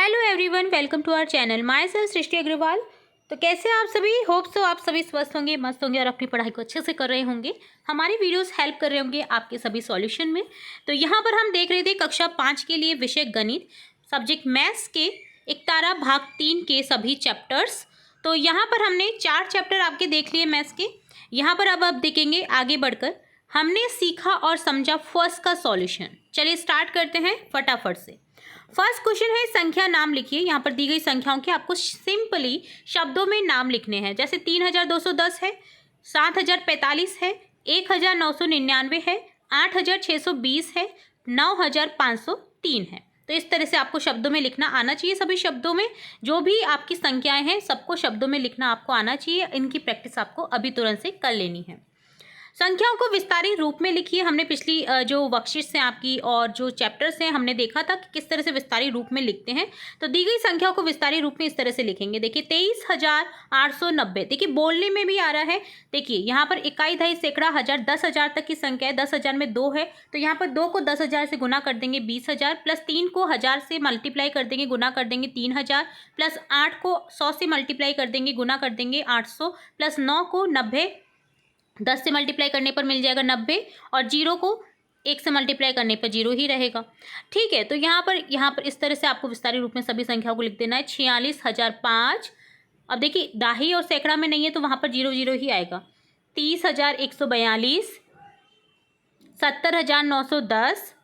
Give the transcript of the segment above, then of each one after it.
Hello everyone, welcome to our channel. Myself Srishti Agarwal. तो कैसे आप सभी? होप सो आप सभी स्वस्थ होंगे, मस्त होंगे और अपनी पढ़ाई को अच्छे से कर रहे होंगे। हमारी वीडियोस हेल्प कर रहे होंगे आपके सभी सॉल्यूशन में। तो यहाँ पर हम देख रहे थे कक्षा 5 के लिए विषय गणित, सब्जेक्ट मैथ्स के एकतारा भाग 3 के सभी चैप्टर्स। तो यहाँ पर हमने 4 चैप्टर आपके देख लिए मैथ्स के। यहाँ पर अब आप देखेंगे आगे बढ़कर हमने सीखा और समझा फर्स्ट का सॉल्यूशन। चलिए स्टार्ट करते हैं फटाफट से। फर्स्ट क्वेश्चन है संख्या नाम लिखिए। यहाँ पर दी गई संख्याओं के आपको सिंपली शब्दों में नाम लिखने हैं। जैसे 3210 है, 7045 है, 1999 है, 8620 है, 9503 है। तो इस तरह से आपको शब्दों में लिखना आना चाहिए। सभी शब्दों में जो भी आपकी संख्याएं हैं सबको शब्दों में लिखना आपको आना चाहिए। इनकी प्रैक्टिस आपको अभी तुरंत से कर लेनी है। संख्याओं को विस्तारित रूप में लिखिए। हमने पिछली जो वर्कशीट्स हैं आपकी और जो चैप्टर्स हैं हमने देखा था कि किस तरह से विस्तारित रूप में लिखते हैं। तो दी गई संख्याओं को विस्तारित रूप में इस तरह से लिखेंगे। देखिए 23,890। देखिए बोलने में भी आ रहा है। देखिए यहाँ पर इकाई, दहाई, सैकड़ा, हजार, 10,000 तक की संख्या है। 10,000 में 2 है तो यहाँ पर 2 को 10,000 से गुना कर देंगे 20,000, प्लस 3 को 1000 से मल्टीप्लाई कर देंगे, गुना कर देंगे 3,000, प्लस 8 को 100 से मल्टीप्लाई कर देंगे, गुना कर देंगे 800, प्लस 9 को 90, 10 से मल्टीप्लाई करने पर मिल जाएगा 90, और 0 को 1 से मल्टीप्लाई करने पर 0 ही रहेगा। ठीक है, तो यहाँ पर इस तरह से आपको विस्तारित रूप में सभी संख्याओं को लिख देना है। 46,005। अब देखिए दाही और सैकड़ा में नहीं है तो वहाँ पर 0 0 ही आएगा। 30,142, 70,910,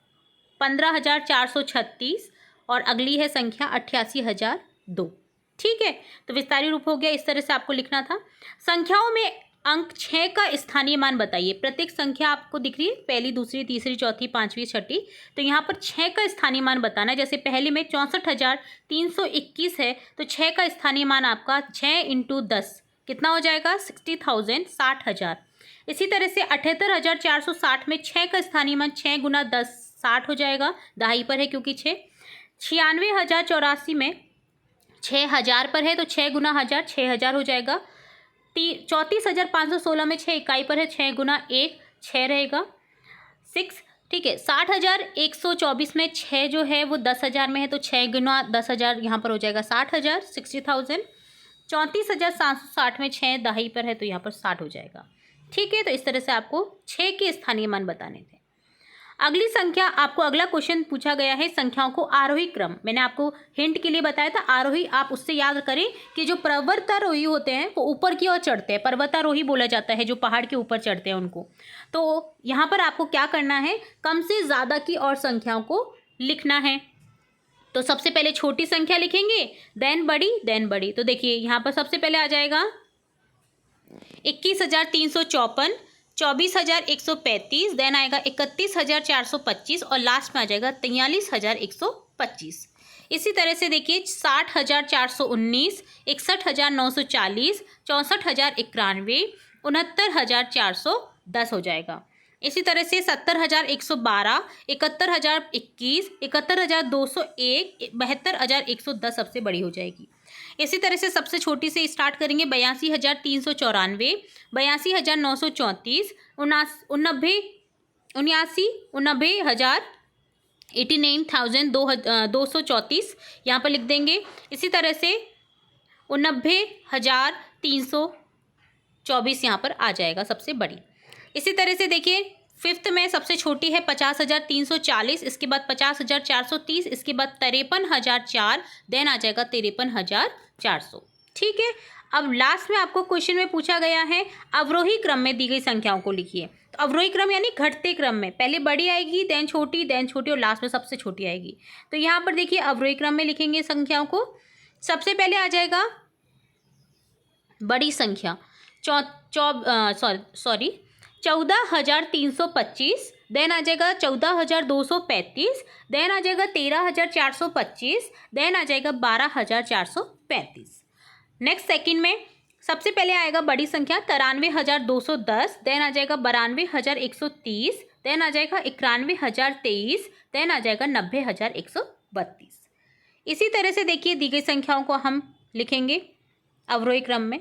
15,436 और अगली है संख्या 88,002। ठीक है, तो विस्तारित रूप हो गया। इस तरह से आपको लिखना था। संख्याओं में अंक 6 का स्थानीय मान बताइए। प्रत्येक संख्या आपको दिख रही है, पहली, दूसरी, तीसरी, चौथी, पांचवी, छठी। तो यहाँ पर 6 का स्थानीय मान बताना है। जैसे पहले में 64,321 है तो 6 का स्थानीय मान आपका 6 × 10 कितना हो जाएगा? 60,000, 60,000। इसी तरह से 78,460 में 6 का स्थानीय मान 6 × 10 60 हो जाएगा। दहाई पर है क्योंकि 6। 96,084 में 6,000 पर है तो 6 × 1000 6,000 हो जाएगा। 34,516 में 6 इकाई पर है, 6 × 1 6 रहेगा, 6। ठीक है, 60,124 में 6 जो है वो 10,000 में है तो 6 × 10,000 यहाँ पर हो जाएगा 60,000, 60,000। 34,760 में 6 दहाई पर है तो यहाँ पर 60 हो जाएगा। ठीक है, तो इस तरह से आपको 6 के स्थानीय मान बताने थे। अगली संख्या आपको, अगला क्वेश्चन पूछा गया है संख्याओं को आरोही क्रम। मैंने आपको हिंट के लिए बताया था आरोही, आप उससे याद करें कि जो पर्वतारोही होते हैं वो ऊपर की ओर चढ़ते हैं। पर्वतारोही बोला जाता है जो पहाड़ के ऊपर चढ़ते हैं उनको। तो यहाँ पर आपको क्या करना है, कम से ज़्यादा की और संख्याओं को लिखना है। तो सबसे पहले छोटी संख्या लिखेंगे, देन बड़ी। तो देखिए यहाँ पर सबसे पहले आ जाएगा 21,354, 24,135, देन आएगा 31,425 और लास्ट में आ जाएगा 43,125। इसी तरह से देखिए 60,419, 61,940, 64,091, 69,410 हो जाएगा। इसी तरह से 70,112, 71,021, 71,201, 72,110 सबसे बड़ी हो जाएगी। इसी तरह से सबसे छोटी से स्टार्ट करेंगे 82,394, 82,934, 89,000, 89,234 यहाँ पर लिख देंगे। इसी तरह से 89,324 यहाँ पर आ जाएगा सबसे बड़ी। इसी तरह से देखिए फिफ्थ में सबसे छोटी है 50,340, इसके बाद 50,430, इसके बाद 53,004, देन आ जाएगा 53,400। ठीक है, अब लास्ट में आपको क्वेश्चन में पूछा गया है अवरोही क्रम में दी गई संख्याओं को लिखिए। तो अवरोही क्रम यानी घटते क्रम में, पहले बड़ी आएगी, देन छोटी और लास्ट में सबसे छोटी आएगी। तो यहाँ पर देखिए अवरोही क्रम में लिखेंगे संख्याओं को। सबसे पहले आ जाएगा बड़ी संख्या 14,325, देन आ जाएगा 14,235, देन आ जाएगा 13,425, देन आ जाएगा 12,435। नेक्स्ट सेकंड में सबसे पहले आएगा बड़ी संख्या 93,210, देन आ जाएगा 92,130, देन आ जाएगा 91,023, देन आ जाएगा 90,132। इसी तरह से देखिए दी गई संख्याओं को हम लिखेंगे अवरोही क्रम में।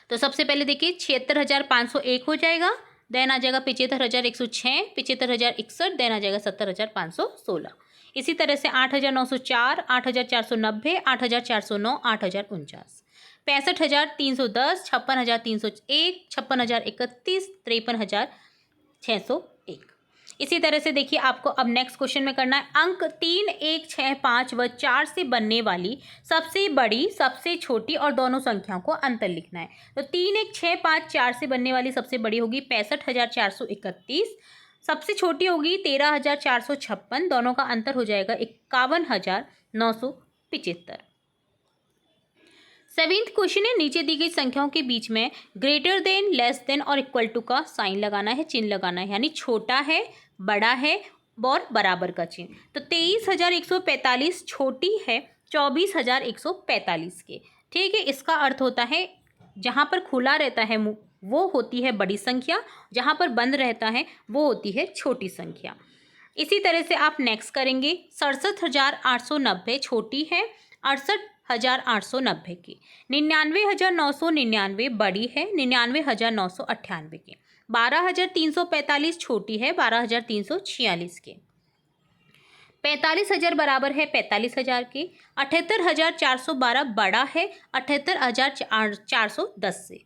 तो सबसे पहले देखिए 76,501 हो जाएगा, देन आ जाएगा 75,106, 75,061, देन आ जाएगा 70,516। इसी तरह से 8,904, 8,490, 8,409, 8,049, 65,310, 56,301, 56,031, 53,601। इसी तरह से देखिए आपको अब नेक्स्ट क्वेश्चन में करना है अंक 3, 1, 6, 5 व 4 से बनने वाली सबसे बड़ी, सबसे छोटी और दोनों संख्याओं को अंतर लिखना है। तो 3, 1, 6, 5, 4 से बनने वाली सबसे बड़ी होगी 65,431, सबसे छोटी होगी 13,456, दोनों का अंतर हो जाएगा 51,975। सेवेंथ क्वेश्चन है नीचे दी गई संख्याओं के बीच में ग्रेटर देन, लेस देन और इक्वल टू का साइन लगाना है, चिन्ह लगाना है, यानी छोटा है, बड़ा है और बराबर का चिन्ह। तो 23,145 छोटी है 24,145 के। ठीक है, इसका अर्थ होता है जहाँ पर खुला रहता है मुंह वो होती है बड़ी संख्या, जहाँ पर बंद रहता है वो होती है छोटी संख्या। इसी तरह से आप नेक्स्ट करेंगे 67,890 छोटी है 68,890 की। 99,999 बड़ी है 99,998 की। 12,345 छोटी है 12,346 के। 45,000 बराबर है 45,000 के। 78,412 बड़ा है 78,410 से।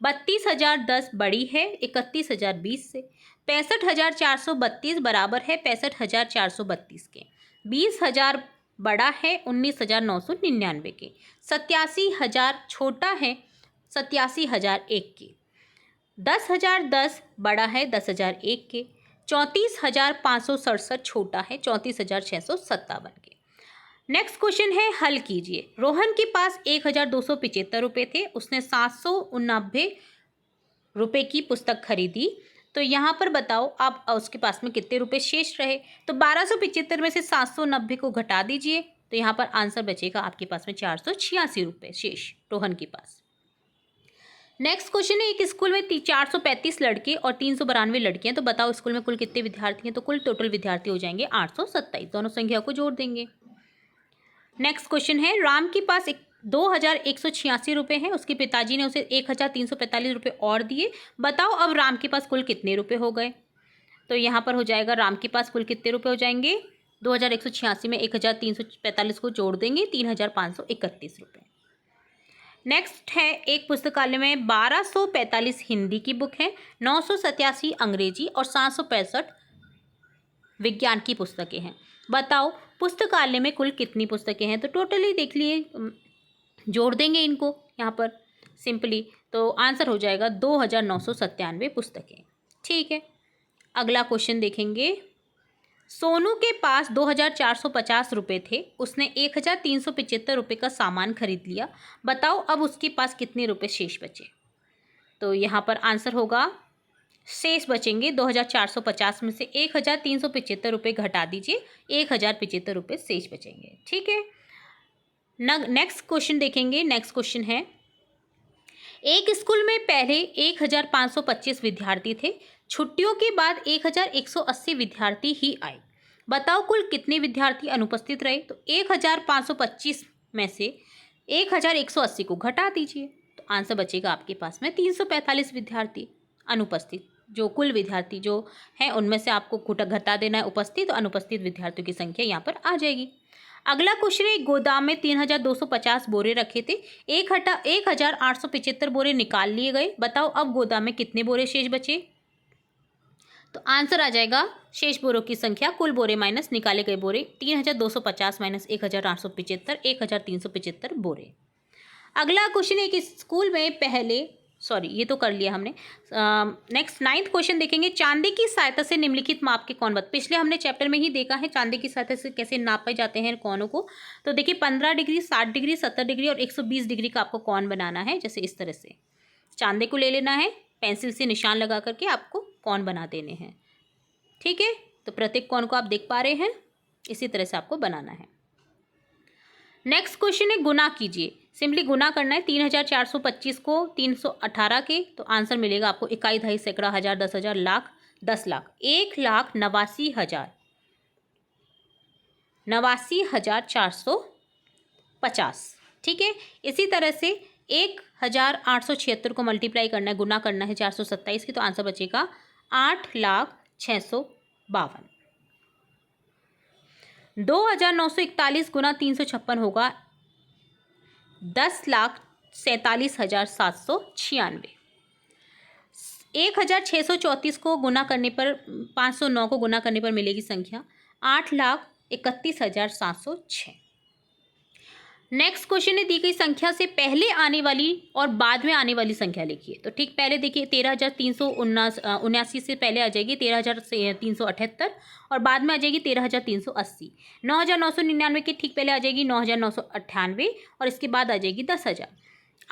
32,010 बड़ी है 31,020 से। 65,432 बराबर है 65,432 के। 20,000 बड़ा है 19,999 के। 87,000 छोटा है 87,001 के। 10,010 बड़ा है 10,001 के। 34,567 छोटा है 34,657 के। नेक्स्ट क्वेश्चन है हल कीजिए। रोहन के पास 1,275 रुपये थे, उसने 789 रुपये की पुस्तक खरीदी। तो यहाँ पर बताओ आप उसके पास में कितने रुपए शेष रहे। तो 1275 में से 790 को घटा दीजिए, तो यहाँ पर आंसर बचेगा आपके पास में 486 रुपये शेष रोहन के पास। नेक्स्ट क्वेश्चन है एक स्कूल में 435 लड़के और 392 लड़कियां, तो बताओ स्कूल में कुल कितने विद्यार्थी हैं। तो कुल टोटल विद्यार्थी हो जाएंगे 827, दोनों संख्या को जोड़ देंगे। नेक्स्ट क्वेश्चन है राम के पास 2,186 रुपये हैं, उसके पिताजी ने उसे 1,345 रुपये और दिए। बताओ अब राम के पास कुल कितने रुपये हो गए। तो यहाँ पर हो जाएगा राम के पास कुल कितने रुपये हो जाएंगे। 2,186 में 1,345 को जोड़ देंगे 3,531 रुपये। नेक्स्ट है एक पुस्तकालय में 1,245 हिंदी की बुक है, 987 अंग्रेजी और 765 विज्ञान की पुस्तकें हैं। बताओ पुस्तकालय में कुल कितनी पुस्तकें हैं। तो टोटली देख लिए, जोड़ देंगे इनको यहाँ पर सिंपली, तो आंसर हो जाएगा 2,997 पुस्तकें। ठीक है, अगला क्वेश्चन देखेंगे। सोनू के पास 2,450 रुपये थे, उसने 1,375 रुपये का सामान खरीद लिया। बताओ अब उसके पास कितने रुपये शेष बचे। तो यहाँ पर आंसर होगा शेष बचेंगे 2,450 में से 1,375 रुपये घटा दीजिए, 1,075 रुपये शेष बचेंगे। ठीक है, नेक्स्ट क्वेश्चन देखेंगे। नेक्स्ट क्वेश्चन है एक स्कूल में पहले 1,525 विद्यार्थी थे, छुट्टियों के बाद 1,180 विद्यार्थी ही आए। बताओ कुल कितने विद्यार्थी अनुपस्थित रहे। तो 1,525 में से 1,180 को घटा दीजिए, तो आंसर बचेगा आपके पास में 345 विद्यार्थी अनुपस्थित। जो कुल विद्यार्थी जो हैं उनमें से आपको घटा देना है उपस्थित और अनुपस्थित विद्यार्थियों की संख्या यहाँ पर आ जाएगी। अगला क्वेश्चन है गोदाम में 3,250 बोरे रखे थे, 1,875 बोरे निकाल लिए गए। बताओ अब गोदाम में कितने बोरे शेष बचे। तो आंसर आ जाएगा शेष बोरों की संख्या कुल बोरे माइनस निकाले गए बोरे, 3,250 माइनस 1,875, 1,375 बोरे। अगला क्वेश्चन है कि स्कूल में पहले ये तो कर लिया हमने। नेक्स्ट 9th क्वेश्चन देखेंगे। चांदी की सहायता से निम्नलिखित माप के कौन बता। पिछले हमने चैप्टर में ही देखा है चांदी की सहायता से कैसे नापे जाते हैं कौनों को। तो देखिए 15 डिग्री, 60 डिग्री, 70 डिग्री और 120 डिग्री का आपको कौन बनाना है। जैसे इस तरह से चांदी को ले लेना है, पेंसिल से निशान लगा करके आपको कौन बना देने हैं। ठीक है, तो प्रत्येक कौन को आप देख पा रहे हैं, इसी तरह से आपको बनाना है। नेक्स्ट क्वेश्चन है गुना कीजिए। सिंपली गुना करना है 3,425 को 318 के, तो आंसर मिलेगा आपको इकाई, दहाई, सैकड़ा, हजार, 10,000, लाख, 10 लाख, 1,89,450। ठीक है, इसी तरह से 1,876 को मल्टीप्लाई करना है, गुना करना है 427 की, तो आंसर बचेगा 8,06,52। 2941 गुना 356 होगा 10,47,796। 1634 को गुना करने पर 509 को गुना करने पर मिलेगी संख्या 8,31,706। नेक्स्ट क्वेश्चन है, दी गई संख्या से पहले आने वाली और बाद में आने वाली संख्या लिखिए। तो ठीक पहले देखिए 13,379 से पहले आ जाएगी 13,378 और बाद में आ जाएगी 13,380। 9,999 के ठीक पहले आ जाएगी 9,998 और इसके बाद आ जाएगी 10,000।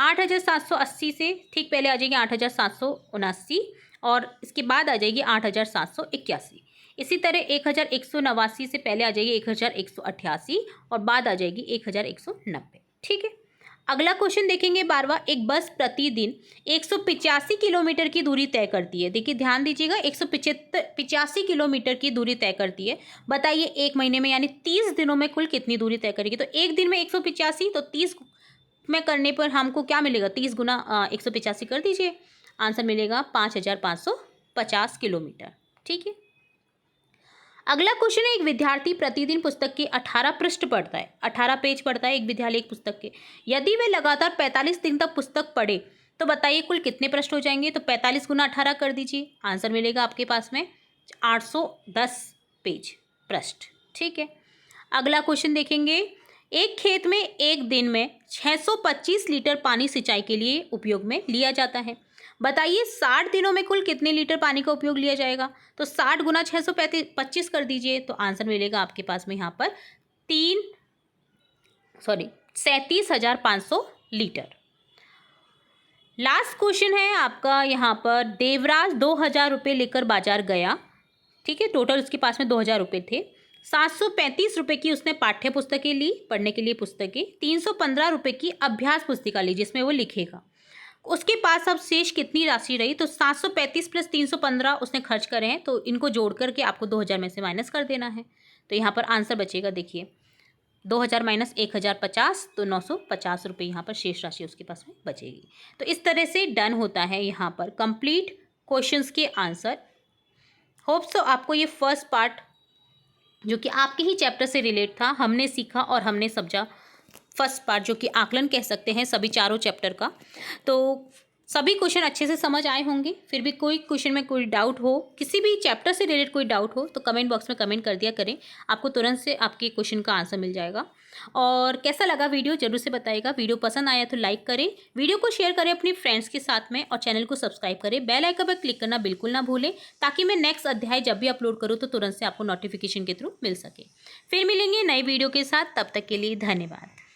8,780 से ठीक पहले आ जाएगी 8,779 और इसके बाद आ जाएगी 8,781। इसी तरह 1,189 से पहले आ जाएगी 1,188 और बाद आ जाएगी 1,190। ठीक है, अगला क्वेश्चन देखेंगे 12वां। एक बस प्रतिदिन 185 किलोमीटर की दूरी तय करती है। देखिए ध्यान दीजिएगा, 185 किलोमीटर की दूरी तय करती है। बताइए एक महीने में यानी 30 दिनों में कुल कितनी दूरी तय करेगी। तो एक दिन में 185, तो 30 में करने पर हमको क्या मिलेगा, 30 गुना 185 कर दीजिए, आंसर मिलेगा 5,550 किलोमीटर। ठीक है, अगला क्वेश्चन है, एक विद्यार्थी प्रतिदिन पुस्तक के 18 पृष्ठ पढ़ता है, 18 पेज पढ़ता है एक विद्यालय एक पुस्तक के। यदि वह लगातार 45 दिन तक पुस्तक पढ़े तो बताइए कुल कितने पृष्ठ हो जाएंगे। तो 45 गुना 18 कर दीजिए, आंसर मिलेगा आपके पास में 810 पेज पृष्ठ। ठीक है, अगला क्वेश्चन देखेंगे, एक खेत में एक दिन में 625 लीटर पानी सिंचाई के लिए उपयोग में लिया जाता है। बताइए 60 दिनों में कुल कितने लीटर पानी का उपयोग लिया जाएगा। तो 60 गुना 625 कर दीजिए, तो आंसर मिलेगा आपके पास में यहाँ पर 37,500 लीटर। लास्ट क्वेश्चन है आपका यहाँ पर, देवराज 2,000 रुपये लेकर बाजार गया। ठीक है, टोटल उसके पास में 2,000 रुपये थे। 735 रुपये की उसने पाठ्य पुस्तकें ली, पढ़ने के लिए पुस्तकें। 315 रुपये की अभ्यास पुस्तिका ली जिसमें वो लिखेगा। उसके पास अब शेष कितनी राशि रही। तो 735 प्लस 315 उसने खर्च करे हैं, तो इनको जोड़ करके आपको 2,000 में से माइनस कर देना है। तो यहाँ पर आंसर बचेगा, देखिए 2,000 माइनस 1,050, तो 950 रुपये यहाँ पर शेष राशि उसके पास में बचेगी। तो इस तरह से डन होता है यहाँ पर कंप्लीट क्वेश्चंस के आंसर। होप सो आपको ये फर्स्ट पार्ट जो कि आपके ही चैप्टर से रिलेट था हमने सीखा और हमने समझा। फर्स्ट पार्ट जो कि आकलन कह सकते हैं सभी चारों चैप्टर का, तो सभी क्वेश्चन अच्छे से समझ आए होंगे। फिर भी कोई क्वेश्चन में कोई डाउट हो, किसी भी चैप्टर से रिलेटेड कोई डाउट हो, तो कमेंट बॉक्स में कमेंट कर दिया करें, आपको तुरंत से आपके क्वेश्चन का आंसर मिल जाएगा। और कैसा लगा वीडियो जरूर से बताइएगा। वीडियो पसंद आया तो लाइक करें, वीडियो को शेयर करें अपनी फ्रेंड्स के साथ में, और चैनल को सब्सक्राइब करें। बेल आइकन पर क्लिक करना बिल्कुल ना भूलें, ताकि मैं नेक्स्ट अध्याय जब भी अपलोड करूँ तो तुरंत से आपको नोटिफिकेशन के थ्रू मिल सके। फिर मिलेंगे नई वीडियो के साथ, तब तक के लिए धन्यवाद।